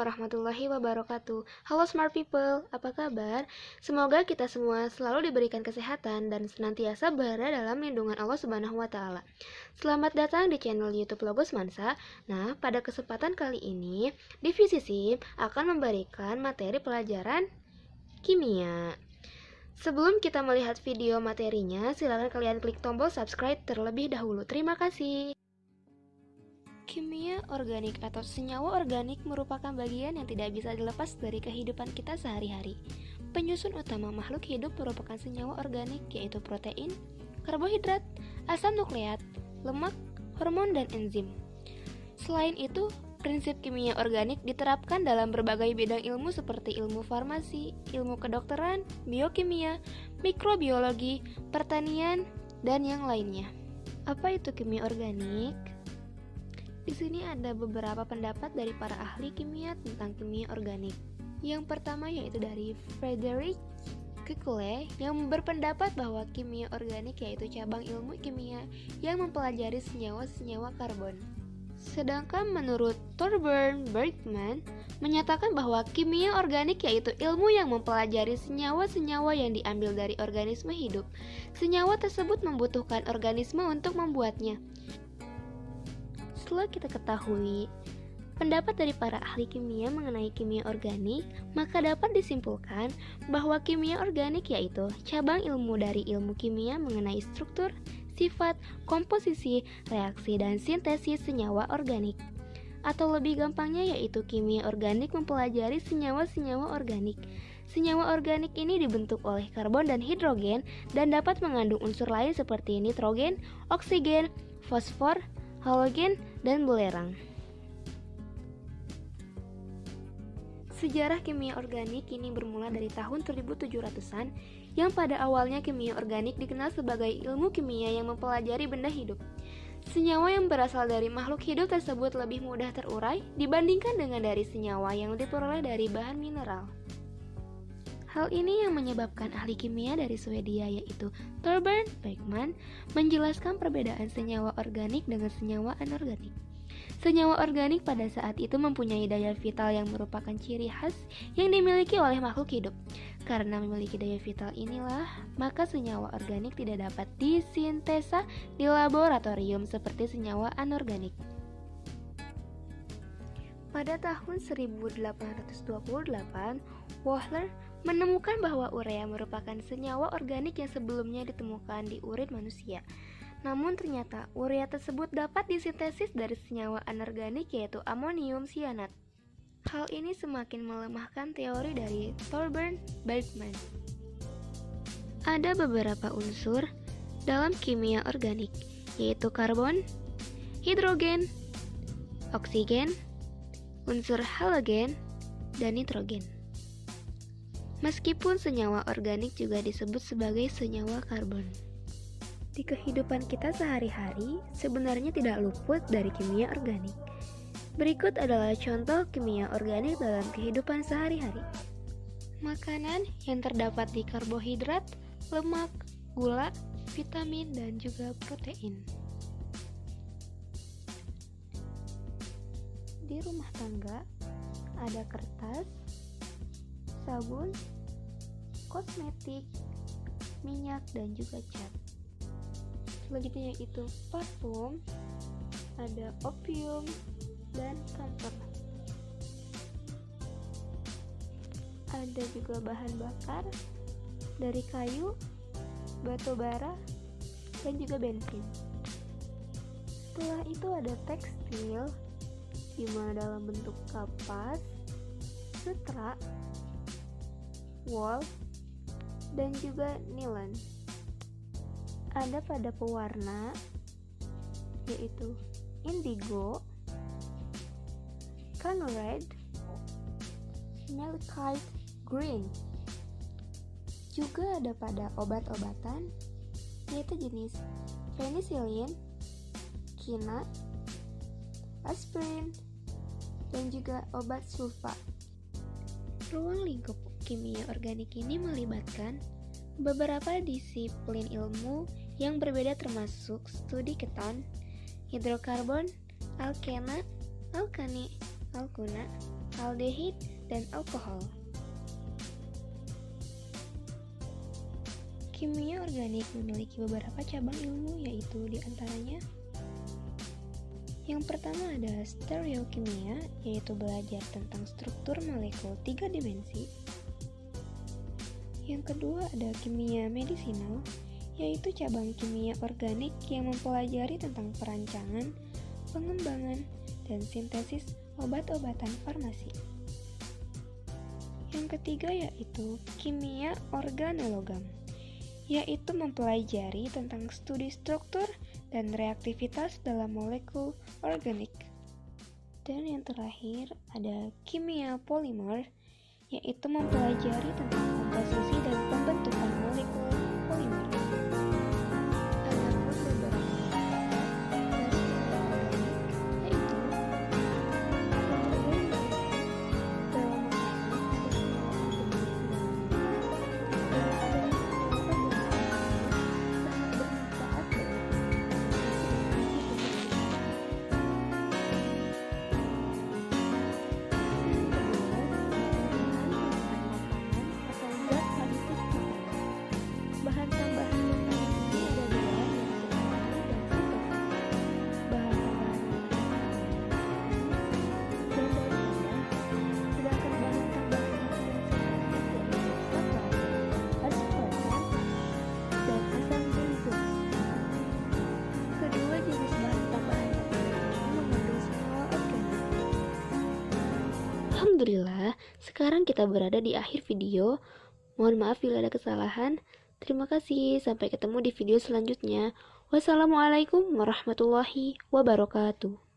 warahmatullahi wabarakatuh. Halo smart people, apa kabar? Semoga kita semua selalu diberikan kesehatan dan senantiasa berada dalam lindungan Allah Subhanahu wa taala. Selamat datang di channel YouTube Logos Mansa. Nah, pada kesempatan kali ini, Divisi SIM akan memberikan materi pelajaran kimia. Sebelum kita melihat video materinya, silakan kalian klik tombol subscribe terlebih dahulu. Terima kasih. Kimia organik atau senyawa organik merupakan bagian yang tidak bisa dilepas dari kehidupan kita sehari-hari. Penyusun utama makhluk hidup merupakan senyawa organik, yaitu protein, karbohidrat, asam nukleat, lemak, hormon, dan enzim. Selain itu, prinsip kimia organik diterapkan dalam berbagai bidang ilmu seperti ilmu farmasi, ilmu kedokteran, biokimia, mikrobiologi, pertanian, dan yang lainnya. Apa itu kimia organik? Di sini ada beberapa pendapat dari para ahli kimia tentang kimia organik. Yang pertama yaitu dari Frederick Kekule yang berpendapat bahwa kimia organik yaitu cabang ilmu kimia yang mempelajari senyawa-senyawa karbon. Sedangkan menurut Thorben Bergman menyatakan bahwa kimia organik yaitu ilmu yang mempelajari senyawa-senyawa yang diambil dari organisme hidup. Senyawa tersebut membutuhkan organisme untuk membuatnya. Setelah kita ketahui pendapat dari para ahli kimia mengenai kimia organik, maka dapat disimpulkan bahwa kimia organik yaitu cabang ilmu dari ilmu kimia mengenai struktur, sifat, komposisi, reaksi, dan sintesis senyawa organik. Atau lebih gampangnya yaitu kimia organik mempelajari senyawa-senyawa organik. Senyawa organik ini dibentuk oleh karbon dan hidrogen dan dapat mengandung unsur lain seperti nitrogen, oksigen, fosfor, halogen, dan belerang. Sejarah kimia organik ini bermula dari tahun 1700-an yang pada awalnya kimia organik dikenal sebagai ilmu kimia yang mempelajari benda hidup. Senyawa yang berasal dari makhluk hidup tersebut lebih mudah terurai dibandingkan dengan dari senyawa yang diperoleh dari bahan mineral. Hal ini yang menyebabkan ahli kimia dari Swedia yaitu Thorben Bergman menjelaskan perbedaan senyawa organik dengan senyawa anorganik. Senyawa organik pada saat itu mempunyai daya vital yang merupakan ciri khas yang dimiliki oleh makhluk hidup. Karena memiliki daya vital inilah, maka senyawa organik tidak dapat disintesa di laboratorium seperti senyawa anorganik. Pada tahun 1828, Wohler menemukan bahwa urea merupakan senyawa organik yang sebelumnya ditemukan di urin manusia. Namun ternyata urea tersebut dapat disintesis dari senyawa anorganik yaitu amonium cyanat. Hal ini semakin melemahkan teori dari Thorben Bergman. Ada beberapa unsur dalam kimia organik, yaitu karbon, hidrogen, oksigen, unsur halogen, dan nitrogen. Meskipun senyawa organik juga disebut sebagai senyawa karbon. Di kehidupan kita sehari-hari sebenarnya tidak luput dari kimia organik. Berikut adalah contoh kimia organik dalam kehidupan sehari-hari. Makanan yang terdapat di karbohidrat, lemak, gula, vitamin, dan juga protein. Di rumah tangga ada kertas, sabun, kosmetik, minyak, dan juga cat. Selanjutnya yaitu parfum, ada opium, dan kamfer. Ada juga bahan bakar dari kayu, batu bara, dan juga bensin. Setelah itu ada tekstil, di mana dalam bentuk kapas, sutra, wool, dan juga nilon. Ada pada pewarna yaitu indigo, can red, malachite green. Juga ada pada obat-obatan yaitu jenis penicillin, quina, aspirin, dan juga obat sulfa. Ruang lingkup kimia organik ini melibatkan beberapa disiplin ilmu yang berbeda termasuk studi keton, hidrokarbon, alkena, alkani, alkuna, aldehid, dan alkohol. Kimia organik memiliki beberapa cabang ilmu, yaitu diantaranya yang pertama ada stereokimia, yaitu belajar tentang struktur molekul 3 dimensi. Yang kedua ada kimia medisinal, yaitu cabang kimia organik yang mempelajari tentang perancangan, pengembangan, dan sintesis obat-obatan farmasi. Yang ketiga yaitu kimia organologam, yaitu mempelajari tentang studi struktur dan reaktivitas dalam molekul organik. Dan yang terakhir ada kimia polimer, yaitu mempelajari tentang komposisi dan pembentukan molekul polimer. Adapun beberapa yaitu bahan tambahan makanan ini ada dua, yaitu alami dan sintetis. Bahan tambahan dan daun pandan, sedangkan bahan tambahan makanan sintetis yaitu saccharose, aspartam, dan asam benzoat. Kedua jenis bahan tambahan makanan ini mengandung senyawa organik. Alhamdulillah, sekarang kita berada di akhir video. Mohon maaf bila ada kesalahan. Terima kasih, sampai ketemu di video selanjutnya. Wassalamualaikum warahmatullahi wabarakatuh.